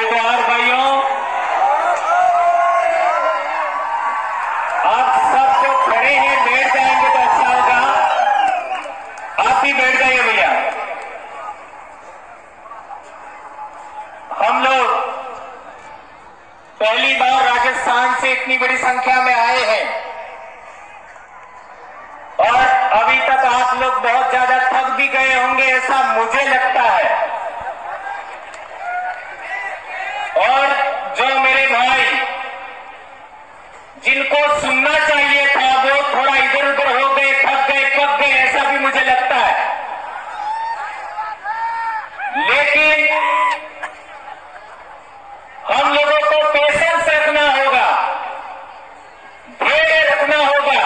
भाई जोहार भाइयों, आप सब जो खड़े हैं बैठ जाएंगे तो अच्छा होगा। आप भी बैठ जाइए भैया। हम लोग पहली बार राजस्थान से इतनी बड़ी संख्या में आए हैं और अभी तक आप लोग बहुत ज्यादा थक भी गए होंगे ऐसा मुझे लगता है। और जो मेरे भाई जिनको सुनना चाहिए था वो थोड़ा इधर उधर हो गए, थक गए, पक गए, ऐसा भी मुझे लगता है। लेकिन हम लोगों को पेशेंस रखना होगा, धैर्य रखना होगा।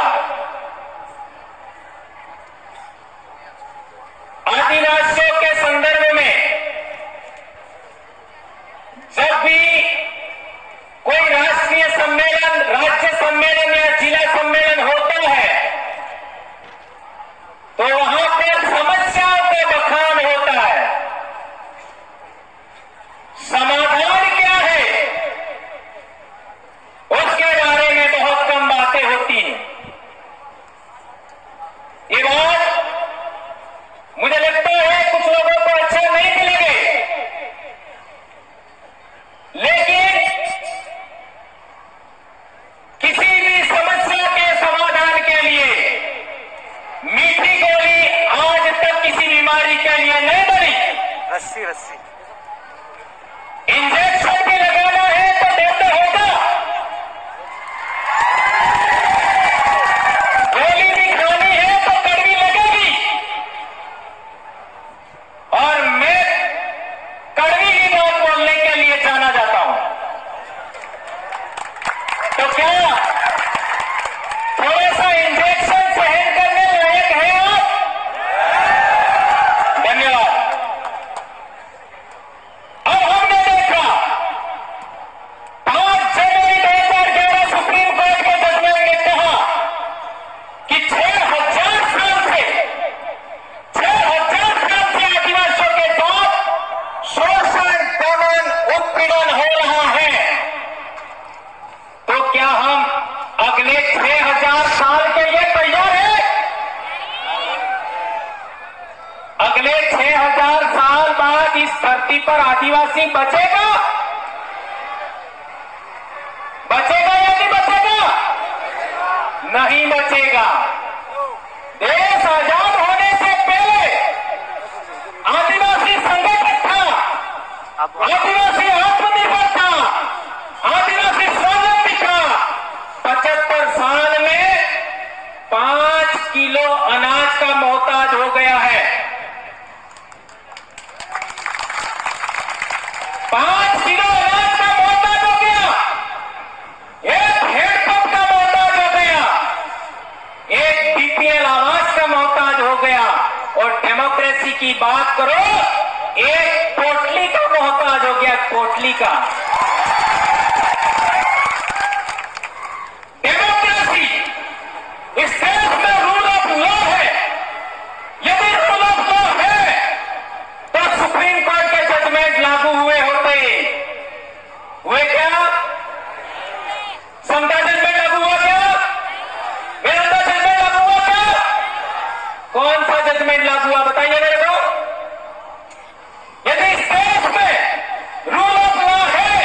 आदिवासियों के संदर्भ में जब भी कोई राष्ट्रीय सम्मेलन, राज्य सम्मेलन या जिला सम्मेलन होता है तो वहां पर समस्याओं का बखान होता है। समाधान क्या है उसके बारे में बहुत कम बातें होती हैं। ये बात मुझे लगता है कुछ लोगों को अच्छा नहीं मिलेंगे, लेकिन किसी भी समस्या के समाधान के लिए मीठी गोली आज तक किसी बीमारी के लिए नहीं बनी। रस्सी रस्सी इंजेक्शन भी लगाना है तो दर्द होगा, गोली भी खानी है तो कड़वी लगेगी। और मैं कड़वी की बात बोलने के लिए जाना जाता हूं। तो क्या थोड़ा सा इंजेक्शन सहन करने लायक है आप? धन्यवाद। अब हमने देखा 5 जनवरी 2011 सुप्रीम कोर्ट के जजमेंट ने कहा कि 6,000 साल से आदिवासियों के साथ शोषण, दमन, उत्पीड़न हो रहा है। तो क्या हम अगले 6,000 साल के लिए तैयार हैं? अगले 6,000 साल बाद इस धरती पर आदिवासी बचेगा? बचेगा या नहीं बचेगा? नहीं बचेगा। देश आजाद होने से पहले आदिवासी संगठन था, आदिवासी आत्मनिर्भर था, आदिवासी स्वावलंबी था। 75 साल में 5 किलो अनाज का मोहताज हो गया है। 5 किलो अनाज का मोहताज हो गया, एक हैंडपंप का मोहताज हो गया, एक बीपीएल आवास का मोहताज हो गया। और डेमोक्रेसी की बात करो, एक पोटली का मोहताज हो गया, पोटली का। डेमोक्रेसी इस देश में रूल ऑफ लॉ है। यदि रूल ऑफ लॉ है तो सुप्रीम कोर्ट के जजमेंट लागू हुए होते। हुए क्या? समता जजमेंट लागू हुआ क्या? वेदांता जजमेंट लागू हुआ क्या? कौन सा जजमेंट लागू हुआ बताइए मेरे को। यदि इस देश में रूल ऑफ लॉ है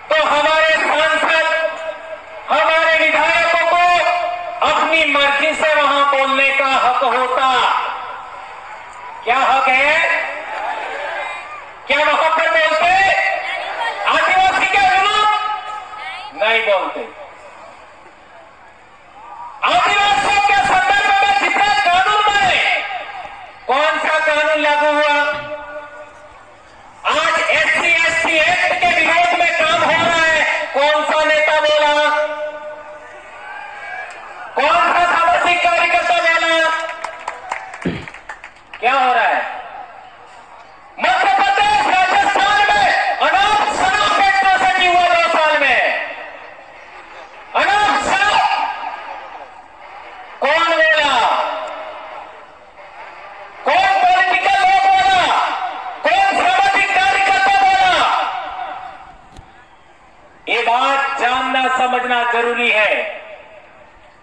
तो हमारे सांसद, हमारे विधायकों को अपनी मर्जी से वहां बोलने का हक होता। क्या हक है? क्या वहां पर बोलते आदिवासी के विरुद्ध? नहीं बोलते। आदिवासियों के संदर्भ में जितना कानून बने, कौन सा कानून लागू हुआ? आज SC/ST एक्ट के विरोध में काम हो रहा है, कौन सा नेता बोला? कौन सा सामाजिक कार्यकर्ता बोला? क्या हो रहा है? मध्य प्रदेश, राजस्थान में अनाप शनाप एक्ट्रोसिटी हुआ 2 साल में। अनाप शनाप कौन बोला? कौन पॉलिटिकल लोग बोला? समझना जरूरी है।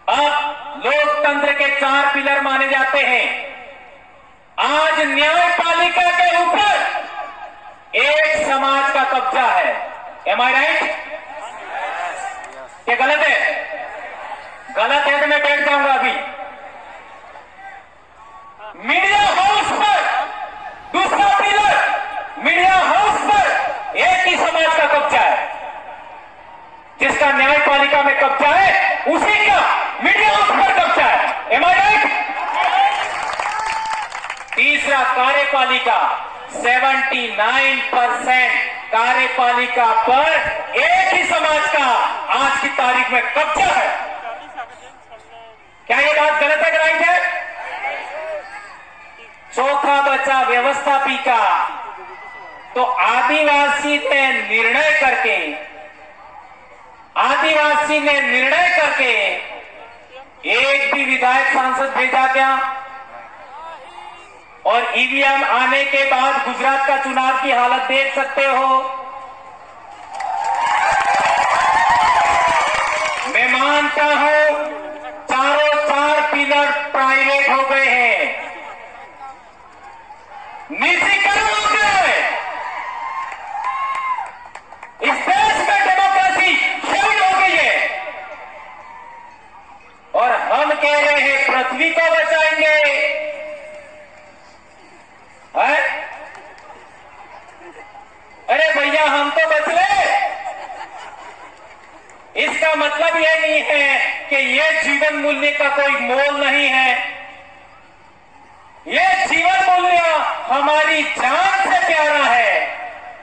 अब लोकतंत्र के 4 पिलर माने जाते हैं। आज न्यायपालिका के ऊपर एक समाज का कब्जा है। एम आई राइट? ये गलत है? गलत है तो मैं बैठ जाऊंगा अभी। मीडिया हाउस पर दूसरा पिलर, मीडिया हाउस पर एक ही समाज का कब्जा है। जिसका न्यायपालिका में कब्जा है उसी का मीडिया हाउस पर कब्जा है। एम आई राइट? तीसरा कार्यपालिका, 79% कार्यपालिका पर एक ही समाज का आज की तारीख में कब्जा है। क्या ये बात गलत है कि राइट है? चौथा बचा व्यवस्थापिका। तो आदिवासी ने निर्णय करके एक भी विधायक सांसद भेजा क्या? और ईवीएम आने के बाद गुजरात का चुनाव की हालत देख सकते हो। मैं मानता हूं चारों 4 पिलर प्राइवेट हो गए हैं, निजीकरण हो गया है। इस देश में डेमोक्रेसी शहीद हो गई है और हम कह रहे हैं पृथ्वी को बचाएंगे। है? अरे भैया हम तो बच ले। इसका मतलब यह नहीं है कि यह जीवन मूल्य का कोई मोल नहीं है। यह जीवन मूल्य हमारी जान से प्यारा है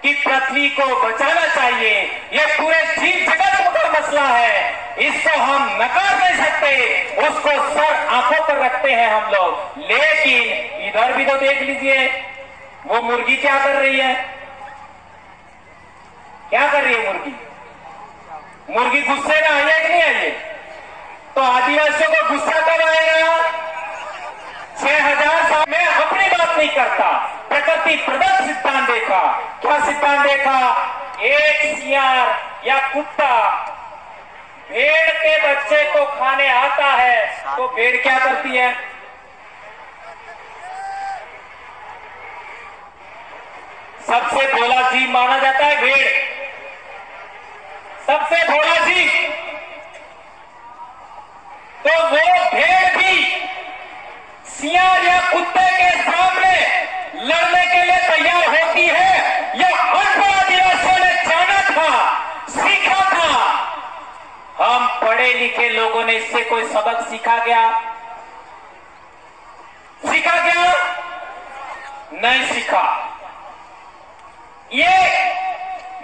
कि पृथ्वी को बचाना चाहिए। यह पूरे जीव जगत का मसला है, इसको हम नकार नहीं सकते। उसको सर आंखों पर रखते हैं हम लोग। लेकिन इधर भी तो देख लीजिए, वो मुर्गी क्या कर रही है? क्या कर रही है मुर्गी? मुर्गी गुस्से में आई है कि नहीं आई है? तो आदिवासियों को गुस्सा कब आएगा? 6000 साल में अपनी बात नहीं करता। प्रकृति प्रदत्त सिद्धांत देखा। क्या सिद्धांत देखा? एक सियार या कुत्ता भेड़ के बच्चे को खाने आता है तो भेड़ क्या करती है? सबसे भोला जीव माना जाता है भेड़, सबसे भोला जीव। तो वो भेड़ भी सियार या कुत्ते के सामने लड़ने के लिए तैयार होती है। यह अनपढ़ आदिवासियों ने जाना था, सीखा था। हम पढ़े लिखे लोगों ने इससे कोई सबक सीखा क्या? सीखा क्या? नहीं सीखा। ये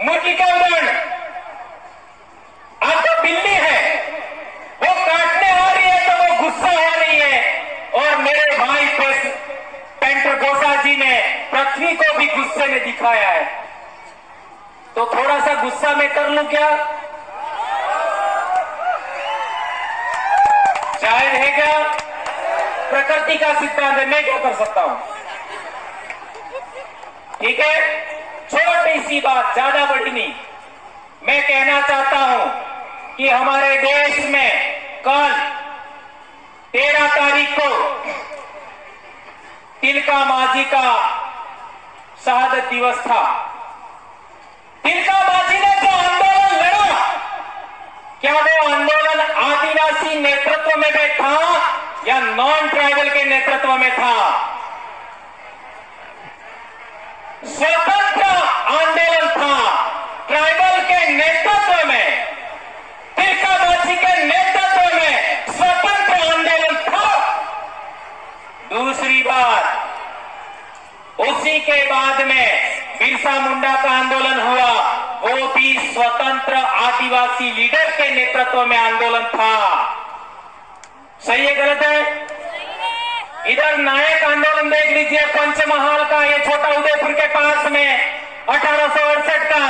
मुर्गी का उदाहरण, आपको बिल्ली है, वो काटने आ रही है तो वो गुस्सा हो रही है। और मेरे भाई पेंटर गोसा जी ने पृथ्वी को भी गुस्से में दिखाया है। तो थोड़ा सा गुस्सा में कर लूं क्या? जायज है क्या? प्रकृति का सिद्धांत है, मैं क्या कर सकता हूं? ठीक है, छोटी सी बात, ज्यादा बड़ी नहीं। मैं कहना चाहता हूं कि हमारे देश में कल 13 तारीख को तिलका मांझी का शहादत दिवस था। तिलका मांझी ने जो आंदोलन लड़ा, क्या वो आंदोलन आदिवासी नेतृत्व में था या नॉन ट्राइबल के नेतृत्व में था? स्वतंत्र आंदोलन था, ट्राइबल के नेतृत्व में, तिलका मांझी के नेतृत्व में स्वतंत्र आंदोलन था। दूसरी बात, उसी के बाद में बिरसा मुंडा का आंदोलन हुआ, वो भी स्वतंत्र आदिवासी लीडर के नेतृत्व में आंदोलन था। सही है गलत है? इधर नायक आंदोलन देख लीजिए, पंचमहाल का, ये छोटा उदयपुर के पास में 1868 का,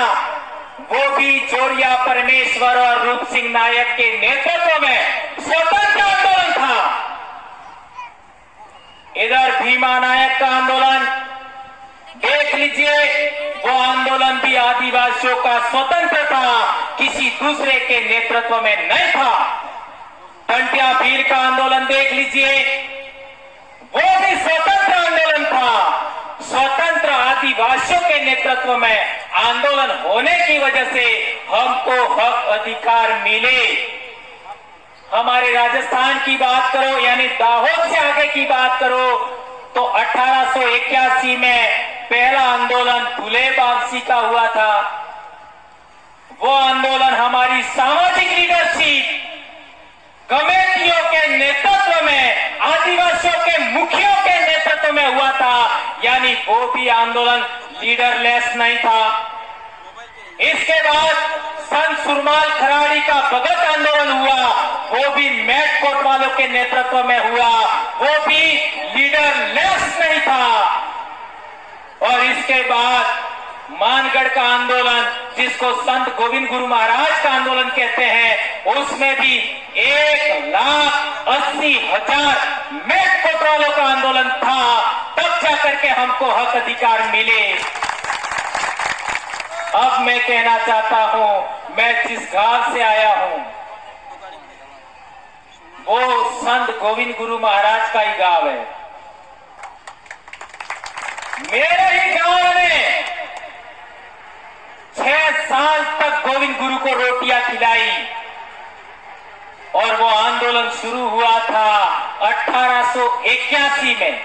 वो भी जोरिया परमेश्वर और रूप सिंह नायक के नेतृत्व में स्वतंत्र आंदोलन था। इधर भीमा नायक का आंदोलन देख लीजिए, वो आंदोलन भी आदिवासियों का स्वतंत्र था। किसी दूसरे के नेतृत्व में नहीं था। टंटिया भील का आंदोलन देख लीजिए, वो भी स्वतंत्र आंदोलन था। स्वतंत्र आदिवासियों के नेतृत्व में आंदोलन होने की वजह से हमको हक अधिकार मिले। हमारे राजस्थान की बात करो, यानी दाहोद से आगे की बात करो, तो 1881 में पहला आंदोलन फुले वापसी का हुआ था। वो आंदोलन हमारी सामाजिक लीडरशिप, कमेटियों के नेतृत्व में, आदिवासियों के मुखियों के नेतृत्व में हुआ था, यानी वो भी आंदोलन लीडरलेस नहीं था। इसके बाद संत सुरमाल खराड़ी का भगत आंदोलन हुआ, वो भी मैट कोट वालों के नेतृत्व में हुआ, वो भी लीडरलेस नहीं था। और इसके बाद मानगढ़ का आंदोलन, जिसको संत गोविंद गुरु महाराज का आंदोलन कहते हैं, उसमें भी 1,80,000 मैट कोट वालों का आंदोलन था। तब जाकर के हमको हक अधिकार मिले। अब मैं कहना चाहता हूं, मैं जिस गांव से आया हूं वो संत गोविंद गुरु महाराज का ही गांव है। मेरे ही गांव में 6 साल तक गोविंद गुरु को रोटियां खिलाई, और वो आंदोलन शुरू हुआ था 1881 में।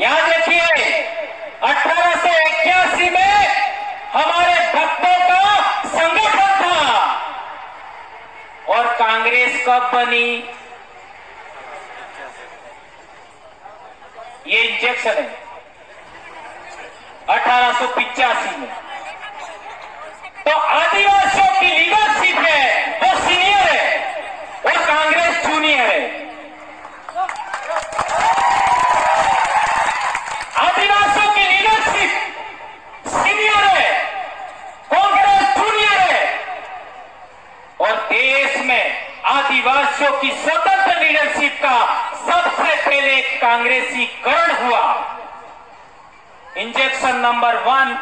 याद रखिए, 1881 में हमारे भक्तों का संगठन था। और कांग्रेस कब बनी? ये इंजेक्शन है 1885 में। तो आदिवासियों की लीडरशिप है, वो सीनियर है और कांग्रेस जूनियर है। आदिवासियों की लीडरशिप सीनियर है, कांग्रेस जूनियर है। और देश में आदिवासियों की स्वतंत्र लीडरशिप का सबसे पहले कांग्रेसीकरण हुआ। इंजेक्शन नंबर 1,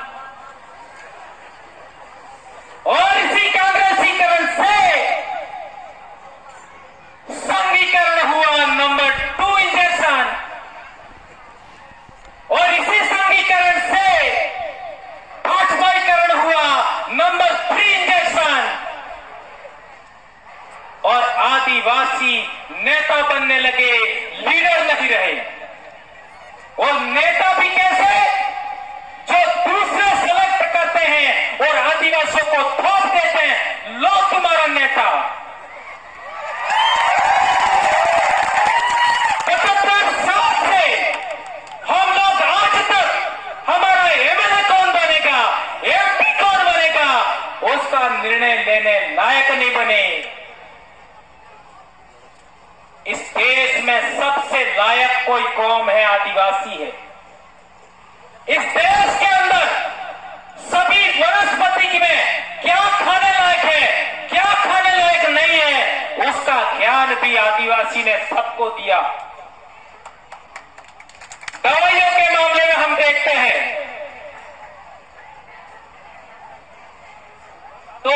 और इसी कांग्रेसीकरण से संघीकरण हुआ नंबर 2 इंजेक्शन, और इसी संघीकरण से भाजपाईकरण हुआ नंबर 3 इंजेक्शन। और आदिवासी नेता बनने लगे, लीडर नहीं रहे। और नेता भी कैसे? जो दूसरे सेलेक्ट करते हैं और आदिवासियों को थोप देते हैं, लो तुम्हारा नेता। 75 साल से हम लोग आज तक हमारा एमएलए कौन बनेगा, एमपी कौन बनेगा, उसका निर्णय लेने लायक नहीं बने। इस देश में सबसे लायक कोई कौम है, आदिवासी है। इस देश के अंदर सभी वनस्पति में क्या खाने लायक है, क्या खाने लायक नहीं है, उसका ज्ञान भी आदिवासी ने सबको दिया। दवाइयों के मामले में हम देखते हैं तो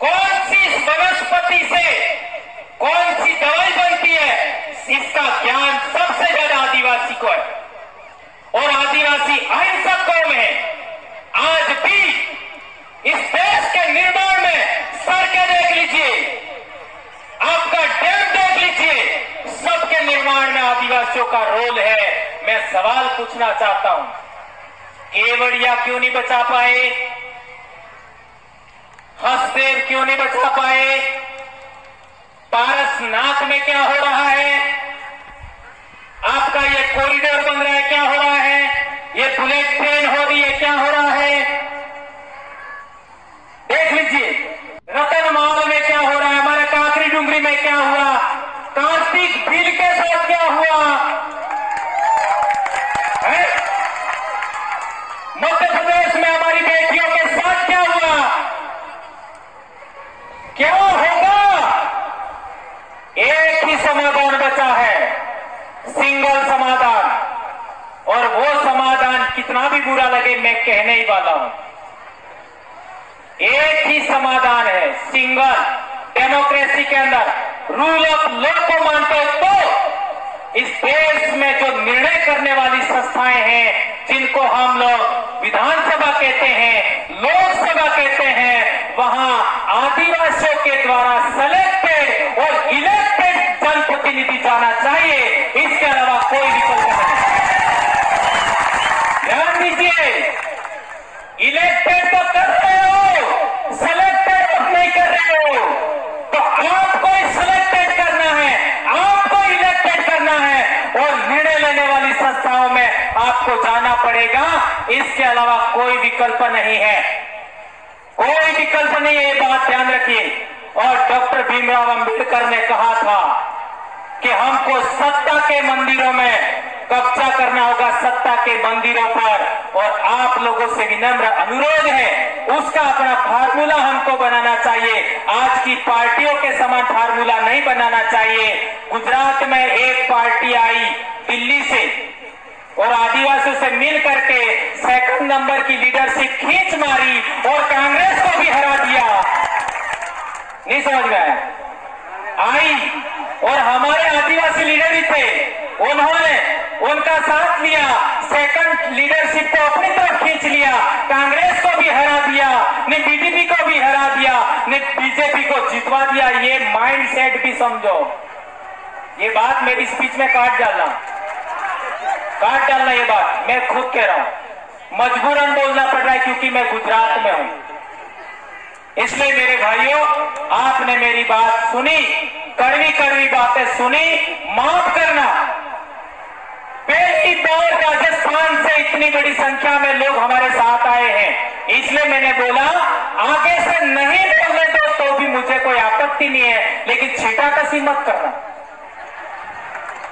कौन सी वनस्पति से कौन सी दवाई बनती है, इसका ज्ञान सबसे ज्यादा आदिवासी को है। और आदिवासी अहिंसक कौम है। आज भी इस देश के निर्माण में सड़कें देख लीजिए, आपका डैम देख लीजिए, सबके निर्माण में आदिवासियों का रोल है। मैं सवाल पूछना चाहता हूं, केवड़िया क्यों नहीं बचा पाए? हसदेव क्यों नहीं बचा पाए? पारसनाथ में क्या हो रहा है? आपका ये कॉरिडोर बन रहा है, क्या हो रहा है? ये बुलेट ट्रेन हो रही है, क्या हो रहा है? देख लीजिए, रतनमाल में क्या हो रहा है, हमारे काकरी डुंगरी में क्या हुआ, कार्तिक बिल के साथ क्या हुआ है? मध्य प्रदेश में हमारी बेटियों के साथ क्या हुआ? क्या होगा? एक ही समाधान बचा है, सिंगल समाधान। और वो समाधान कितना भी बुरा लगे, मैं कहने ही वाला हूं। एक ही समाधान है, सिंगल। डेमोक्रेसी के अंदर रूल ऑफ लॉ को मानते हो तो इस देश में जो निर्णय करने वाली संस्थाएं हैं, जिनको हम लोग विधानसभा कहते हैं, लोकसभा कहते हैं, वहां आदिवासियों के द्वारा सेलेक्टेड और इलेक्टेड जनप्रतिनिधि जाना चाहिए। इसके अलावा कोई विकल्प नहीं। ध्यान दीजिए, इलेक्टेड तो कर रहे हो, सेलेक्टेड नहीं कर रहे हो, तो आपको सिलेक्टेड करना है, आपको इलेक्टेड करना है और निर्णय लेने वाली संस्थाओं में आपको जाना पड़ेगा। इसके अलावा कोई विकल्प नहीं है, कोई विकल्प नहीं है, ये बात ध्यान रखिए। और डॉक्टर भीमराव अंबेडकर ने कहा था कि हमको सत्ता के मंदिरों में कब्जा करना होगा, सत्ता के मंदिरों पर, और आप लोगों से विनम्र अनुरोध है, उसका अपना फार्मूला हमको बनाना चाहिए। आज की पार्टियों के समान फार्मूला नहीं बनाना चाहिए। गुजरात में एक पार्टी आई दिल्ली से और आदिवासियों से मिल करके सेकंड नंबर की लीडरशिप खींच मारी और कांग्रेस को भी हरा दिया। नहीं समझ में आया? आई और हमारे आदिवासी लीडर ही थे, उन्होंने उनका साथ लिया, सेकंड लीडरशिप को अपनी तरफ खींच लिया, कांग्रेस को भी हरा दिया, ने बीजेपी को भी हरा दिया, ने बीजेपी को जितवा दिया। ये माइंडसेट भी समझो। ये बात मेरी स्पीच में काट डालना ये बात मैं खुद कह रहा हूं, मजबूरन बोलना पड़ रहा है क्योंकि मैं गुजरात में हूं। इसलिए मेरे भाइयों, आपने मेरी बात सुनी, कड़वी कड़वी बातें सुनी, माफ करना। पहली बार राजस्थान से इतनी बड़ी संख्या में लोग हमारे साथ आए हैं, इसलिए मैंने बोला आगे से नहीं बोलने दो तो भी मुझे कोई आपत्ति नहीं है, लेकिन छीटाकसी मत करना,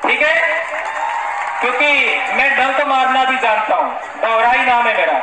ठीक है? क्योंकि मैं डंक मारना भी जानता हूं, दोहराई नाम है मेरा।